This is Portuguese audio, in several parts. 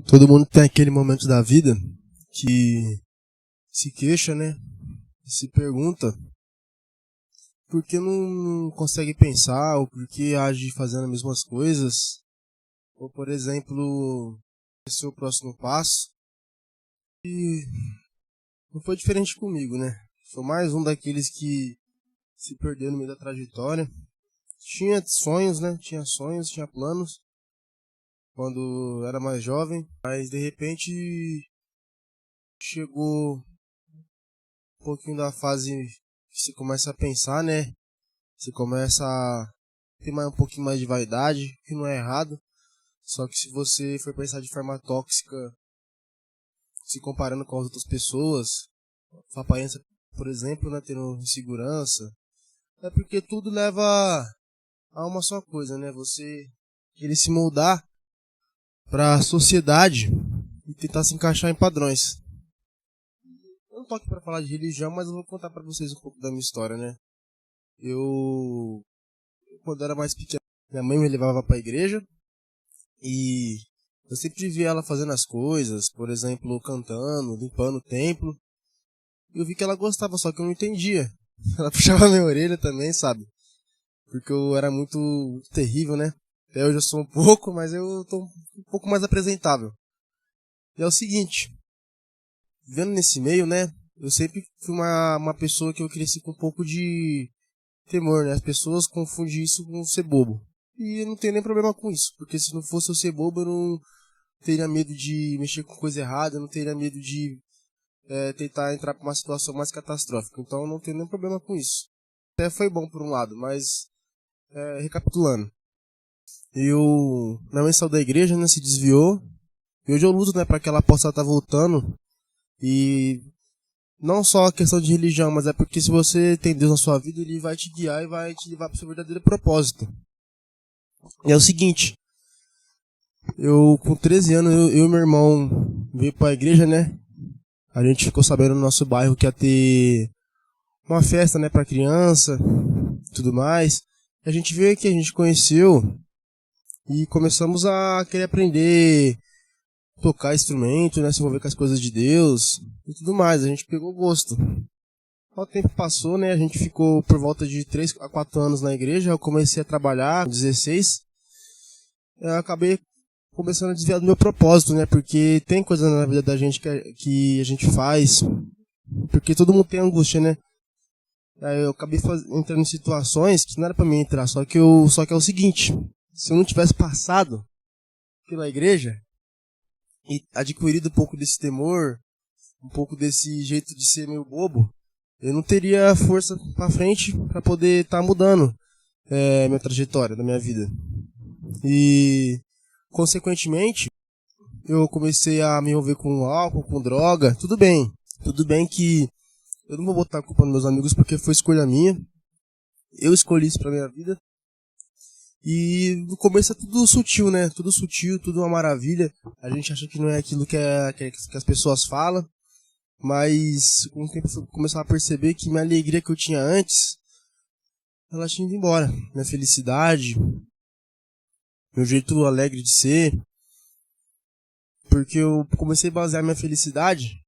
Todo mundo tem aquele momento da vida que se queixa, né? Se pergunta por que não consegue pensar, ou por que age fazendo as mesmas coisas, ou por exemplo, esse é o próximo passo. E não foi diferente comigo, né? Sou mais um daqueles que se perdeu no meio da trajetória. Tinha sonhos, né? Tinha sonhos, tinha planos quando era mais jovem, mas de repente chegou um pouquinho da fase que você começa a pensar, né? Você começa a ter um pouquinho mais de vaidade, que não é errado. Só que se você for pensar de forma tóxica, se comparando com as outras pessoas, sua aparência, por exemplo, né, tendo insegurança, é porque tudo leva a uma só coisa, né? Você querer se moldar para a sociedade e tentar se encaixar em padrões. Eu não tô aqui para falar de religião, mas eu vou contar para vocês um pouco da minha história, né? Quando era mais pequeno, minha mãe me levava para a igreja e eu sempre via ela fazendo as coisas, por exemplo, cantando, limpando o templo. E eu vi que ela gostava, só que eu não entendia. Ela puxava minha orelha também, sabe? Porque eu era muito terrível, né? Até hoje eu sou um pouco, mas eu tô um pouco mais apresentável. E é o seguinte, vivendo nesse meio, né? Eu sempre fui uma pessoa que eu cresci com um pouco de temor, né? As pessoas confundem isso com ser bobo. E eu não tenho nem problema com isso, porque se não fosse eu ser bobo, eu não teria medo de mexer com coisa errada, eu não teria medo de tentar entrar pra uma situação mais catastrófica. Então eu não tenho nenhum problema com isso. Até foi bom por um lado, mas recapitulando. Minha mãe saiu da igreja, né, se desviou. E hoje eu luto, né, para que ela possa estar voltando. E não só a questão de religião, mas é porque se você tem Deus na sua vida, Ele vai te guiar e vai te levar para o seu verdadeiro propósito. E é o seguinte, com 13 anos, eu e meu irmão veio para a igreja, né? A gente ficou sabendo no nosso bairro que ia ter uma festa, né, para criança, tudo mais. A gente veio aqui, a gente conheceu e começamos a querer aprender tocar instrumento, né, se envolver com as coisas de Deus e tudo mais. A gente pegou gosto. O tempo passou, né, a gente ficou por volta de 3 a 4 anos na igreja. Eu comecei a trabalhar com 16. Eu acabei começando a desviar do meu propósito, né, porque tem coisa na vida da gente que a gente faz, porque todo mundo tem angústia, né. Aí eu acabei entrando em situações que não era pra mim entrar, só que é o seguinte, se eu não tivesse passado pela igreja e adquirido um pouco desse temor, um pouco desse jeito de ser meio bobo, eu não teria força pra frente pra poder estar mudando minha trajetória da minha vida. E, consequentemente, eu comecei a me envolver com álcool, com droga. Tudo bem que eu não vou botar a culpa nos meus amigos porque foi escolha minha. Eu escolhi isso pra minha vida. E no começo é tudo sutil, né? Tudo sutil, tudo uma maravilha. A gente acha que não é aquilo que as pessoas falam. Mas com o tempo eu comecei a perceber que minha alegria que eu tinha antes, ela tinha ido embora. Minha felicidade, meu jeito alegre de ser. Porque eu comecei a basear minha felicidade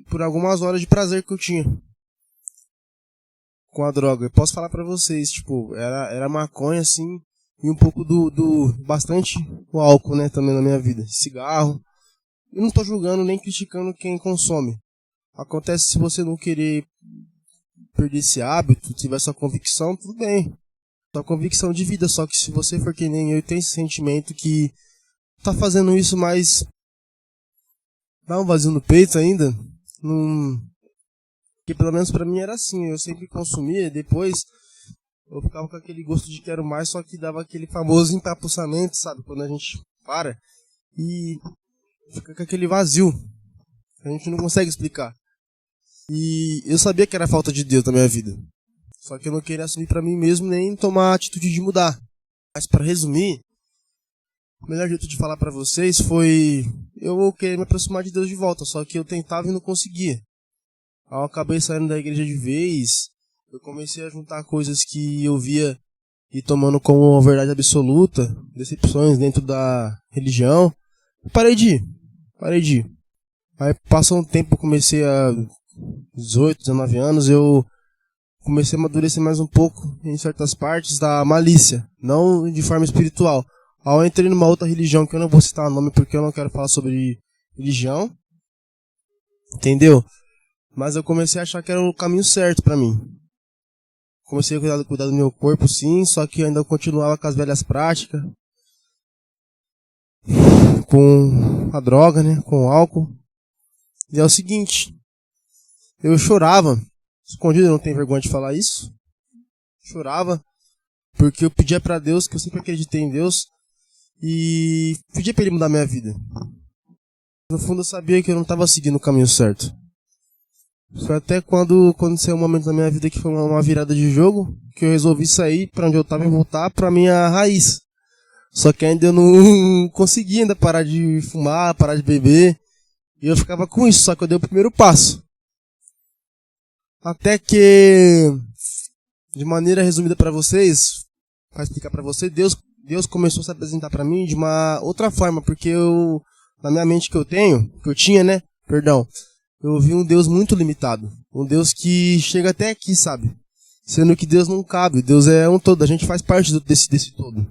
por algumas horas de prazer que eu tinha com a droga. Eu posso falar pra vocês, tipo, era maconha, assim, e um pouco bastante o álcool, né, também na minha vida. Cigarro. Eu não tô julgando nem criticando quem consome. Acontece se você não querer perder esse hábito, tiver sua convicção, tudo bem. Sua convicção de vida, só que se você for que nem eu e tem esse sentimento que tá fazendo isso, mas dá um vazio no peito ainda, não... Porque pelo menos pra mim era assim, eu sempre consumia, depois eu ficava com aquele gosto de quero mais, só que dava aquele famoso empapuçamento, sabe? Quando a gente para e fica com aquele vazio, a gente não consegue explicar. E eu sabia que era falta de Deus na minha vida, só que eu não queria assumir pra mim mesmo nem tomar a atitude de mudar. Mas pra resumir, o melhor jeito de falar pra vocês foi eu querer me aproximar de Deus de volta, só que eu tentava e não conseguia. Aí eu acabei saindo da igreja de vez, eu comecei a juntar coisas que eu via e tomando como verdade absoluta, decepções dentro da religião. Parei de ir. Aí passou um tempo, eu comecei a 18, 19 anos, eu comecei a amadurecer mais um pouco em certas partes da malícia, não de forma espiritual. Aí eu entrei numa outra religião que eu não vou citar o nome porque eu não quero falar sobre religião, entendeu? Mas eu comecei a achar que era o caminho certo pra mim. Comecei a cuidar do meu corpo, sim, só que ainda continuava com as velhas práticas, com a droga, né, com o álcool. E é o seguinte, eu chorava, escondido, eu não tenho vergonha de falar isso. Chorava, porque eu pedia pra Deus, que eu sempre acreditei em Deus, e pedia pra Ele mudar minha vida. No fundo eu sabia que eu não estava seguindo o caminho certo. Foi até quando aconteceu um momento na minha vida que foi uma virada de jogo, que eu resolvi sair pra onde eu estava e voltar pra minha raiz. Só que ainda eu não conseguia ainda parar de fumar, parar de beber, e eu ficava com isso, só que eu dei o primeiro passo. Até que, de maneira resumida pra vocês, pra explicar pra vocês, Deus começou a se apresentar pra mim de uma outra forma, porque na minha mente que eu tinha, né, perdão, eu vi um Deus muito limitado, um Deus que chega até aqui, sabe, sendo que Deus não cabe, Deus é um todo, a gente faz parte desse todo.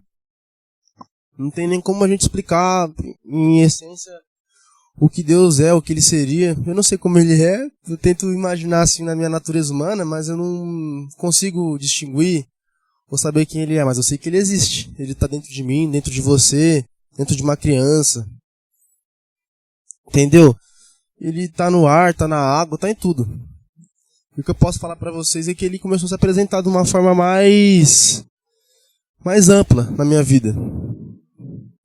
Não tem nem como a gente explicar, em essência, o que Deus é, o que Ele seria. Eu não sei como Ele é, eu tento imaginar assim na minha natureza humana, mas eu não consigo distinguir ou saber quem Ele é, mas eu sei que Ele existe. Ele está dentro de mim, dentro de você, dentro de uma criança. Entendeu? Ele está no ar, está na água, está em tudo. O que eu posso falar para vocês é que Ele começou a se apresentar de uma forma mais ampla na minha vida.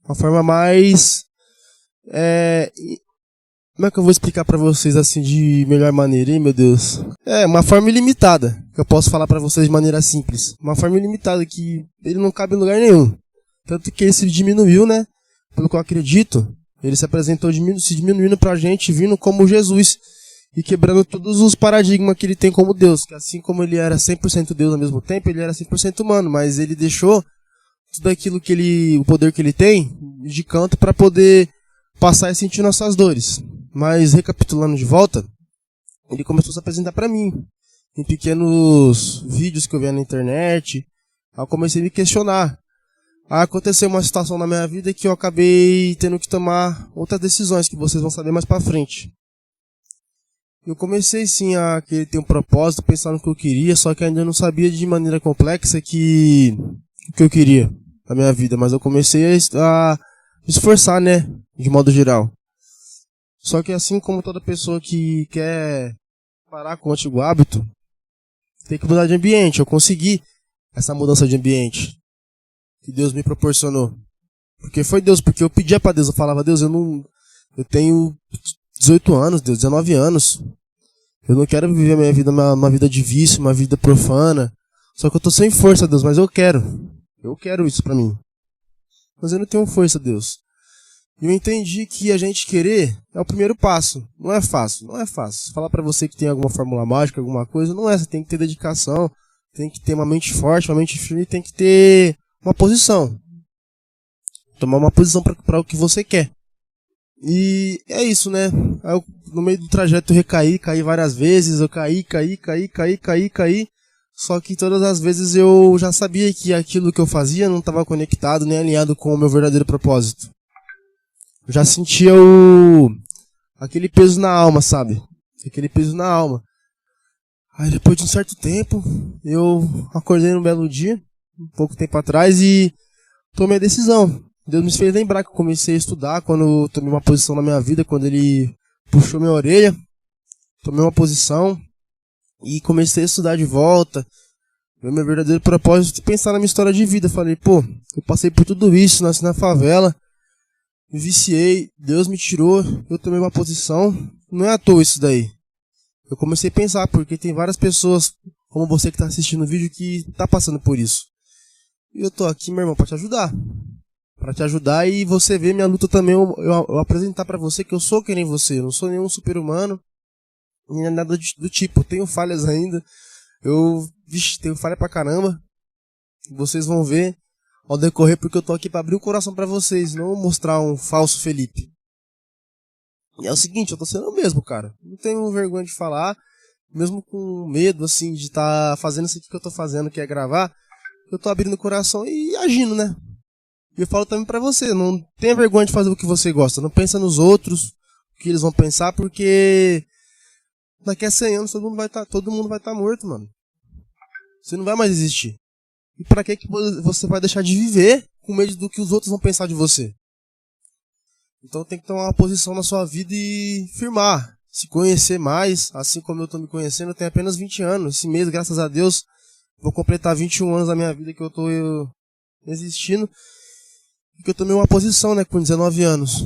Uma forma mais... Como é que eu vou explicar pra vocês assim de melhor maneira, hein, meu Deus? Uma forma ilimitada, que eu posso falar pra vocês de maneira simples. Uma forma ilimitada que ele não cabe em lugar nenhum. Tanto que ele se diminuiu, né? Pelo que eu acredito, ele se apresentou se diminuindo pra gente, vindo como Jesus. E quebrando todos os paradigmas que ele tem como Deus. Que assim como ele era 100% Deus ao mesmo tempo, ele era 100% humano. Mas ele deixou tudo aquilo o poder que ele tem, de canto pra poder passar e sentir nossas dores. Mas recapitulando de volta, ele começou a se apresentar pra mim em pequenos vídeos que eu via na internet. Aí eu comecei a me questionar. Aí aconteceu uma situação na minha vida que eu acabei tendo que tomar outras decisões que vocês vão saber mais pra frente. Eu comecei sim a querer ter um propósito, pensar no que eu queria, só que ainda não sabia de maneira complexa o que eu queria na minha vida, mas eu comecei a me esforçar, né, de modo geral. Só que assim como toda pessoa que quer parar com o antigo hábito, tem que mudar de ambiente. Eu consegui essa mudança de ambiente que Deus me proporcionou. Porque foi Deus, porque eu pedia pra Deus, eu falava, Deus, eu tenho 18 anos, Deus, 19 anos. Eu não quero viver a minha vida, uma vida de vício, uma vida profana. Só que eu tô sem força, Deus, mas eu quero. Eu quero isso pra mim. Mas eu não tenho força, Deus. E eu entendi que a gente querer é o primeiro passo. Não é fácil, não é fácil. Falar pra você que tem alguma fórmula mágica, alguma coisa, não é. Você tem que ter dedicação, tem que ter uma mente forte, uma mente firme, tem que ter uma posição. Tomar uma posição para o que você quer. E é isso, né? Aí eu, no meio do trajeto eu caí várias vezes, eu caí. Só que todas as vezes eu já sabia que aquilo que eu fazia não estava conectado nem alinhado com o meu verdadeiro propósito. Eu já sentia aquele peso na alma, sabe? Aquele peso na alma. Aí depois de um certo tempo, eu acordei num belo dia, um pouco tempo atrás, e tomei a decisão. Deus me fez lembrar que eu comecei a estudar quando eu tomei uma posição na minha vida, quando Ele puxou minha orelha, tomei uma posição e comecei a estudar de volta. Meu verdadeiro propósito é pensar na minha história de vida. Falei, pô, eu passei por tudo isso, nasci na favela, me viciei, Deus me tirou, eu tomei uma posição, não é à toa isso daí. Eu comecei a pensar, porque tem várias pessoas, como você que está assistindo o vídeo, que tá passando por isso. E eu tô aqui, meu irmão, para te ajudar. Para te ajudar e você ver minha luta também, eu apresentar para você que eu sou que nem você, eu não sou nenhum super-humano, nem nada do tipo, eu tenho falhas ainda, tenho falha pra caramba, vocês vão ver ao decorrer, porque eu tô aqui para abrir o coração para vocês, não mostrar um falso Felipe. E é o seguinte, eu tô sendo eu mesmo, cara. Não tenho vergonha de falar, mesmo com medo, assim, de estar fazendo isso aqui que eu tô fazendo, que é gravar. Eu tô abrindo o coração e agindo, né? E eu falo também pra você, não tenha vergonha de fazer o que você gosta. Não pensa nos outros, o que eles vão pensar, porque daqui a 100 anos todo mundo vai tá morto, mano. Você não vai mais existir. E pra que você vai deixar de viver com medo do que os outros vão pensar de você? Então tem que tomar uma posição na sua vida e firmar. Se conhecer mais, assim como eu tô me conhecendo, eu tenho apenas 20 anos. Esse mês, graças a Deus, vou completar 21 anos da minha vida que eu tô existindo. E que eu tomei uma posição, né, com 19 anos.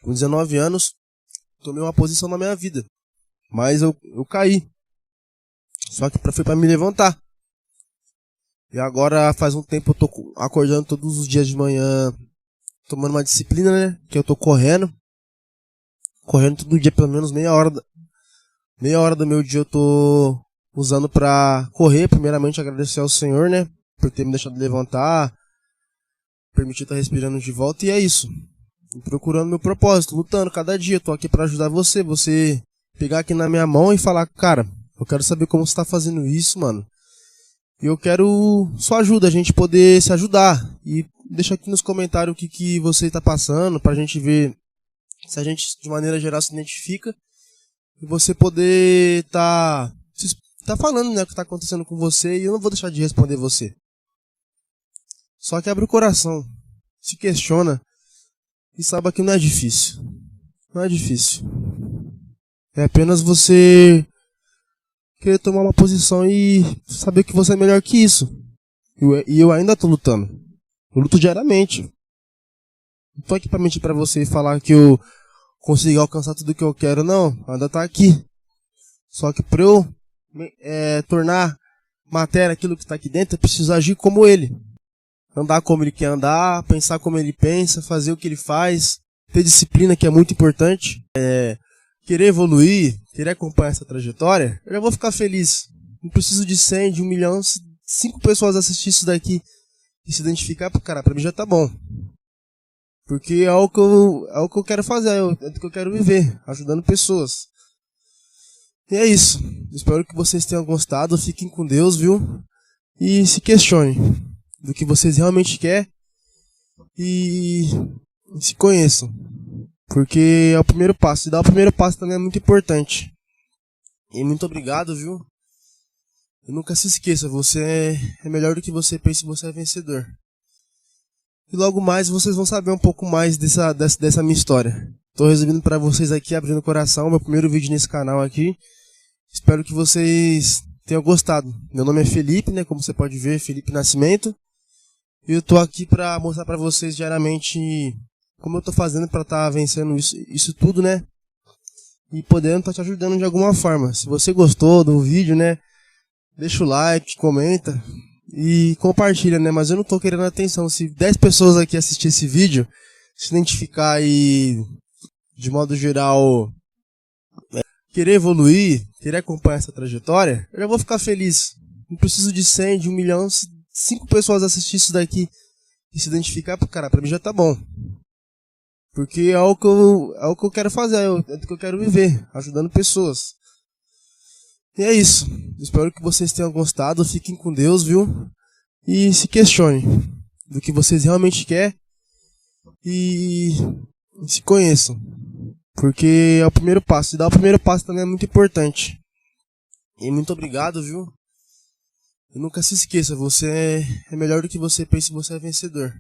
Com 19 anos, tomei uma posição na minha vida. Mas eu caí. Só que foi pra me levantar. E agora faz um tempo eu tô acordando todos os dias de manhã, tomando uma disciplina, né? Que eu tô correndo. Correndo todo dia, pelo menos meia hora do meu dia eu tô usando pra correr. Primeiramente agradecer ao Senhor, né? Por ter me deixado levantar, permitir estar respirando de volta. E é isso. Procurando meu propósito, lutando cada dia. Tô aqui pra ajudar você. Você pegar aqui na minha mão e falar, cara, eu quero saber como você tá fazendo isso, mano. E eu quero sua ajuda, a gente poder se ajudar. E deixa aqui nos comentários o que você tá passando, pra gente ver se a gente, de maneira geral, se identifica. E você poder tá falando, né, o que tá acontecendo com você. E eu não vou deixar de responder você. Só que abre o coração, se questiona e saiba que não é difícil. Não é difícil. É apenas você querer tomar uma posição e saber que você é melhor que isso. E eu ainda tô lutando. Eu luto diariamente. Não tô aqui pra mentir pra você e falar que eu consegui alcançar tudo que eu quero, não. Ainda tá aqui. Só que pra eu tornar matéria aquilo que tá aqui dentro, eu preciso agir como ele. Andar como ele quer andar, pensar como ele pensa, fazer o que ele faz, ter disciplina, que é muito importante. Querer evoluir, querer acompanhar essa trajetória, eu já vou ficar feliz. Não preciso de 100, de 1 milhão, se 5 pessoas assistirem isso daqui e se identificar, cara, pra mim já tá bom. Porque é o que eu quero fazer, é o que eu quero viver, ajudando pessoas. E é isso. Espero que vocês tenham gostado, fiquem com Deus, viu? E se questionem do que vocês realmente querem e se conheçam. Porque é o primeiro passo. E dar o primeiro passo também é muito importante. E muito obrigado, viu? E nunca se esqueça, você é melhor do que você pensa e você é vencedor. E logo mais vocês vão saber um pouco mais dessa minha história. Tô resumindo pra vocês aqui, abrindo o coração, meu primeiro vídeo nesse canal aqui. Espero que vocês tenham gostado. Meu nome é Felipe, né? Como você pode ver, Felipe Nascimento. E eu tô aqui pra mostrar pra vocês diariamente como eu tô fazendo pra estar vencendo isso tudo, né? E podendo estar te ajudando de alguma forma. Se você gostou do vídeo, né? Deixa o like, comenta e compartilha, né? Mas eu não tô querendo atenção. Se 10 pessoas aqui assistir esse vídeo, se identificar e, de modo geral, querer evoluir, querer acompanhar essa trajetória, eu já vou ficar feliz. Não preciso de 100, de 1 milhão. Se 5 pessoas assistirem isso daqui e se identificar, cara, pra mim já tá bom. Porque é o que eu quero fazer, é o que eu quero viver, ajudando pessoas. E é isso. Espero que vocês tenham gostado, fiquem com Deus, viu? E se questionem do que vocês realmente querem e se conheçam. Porque é o primeiro passo. E dar o primeiro passo também é muito importante. E muito obrigado, viu? E nunca se esqueça, você é melhor do que você pensa e você é vencedor.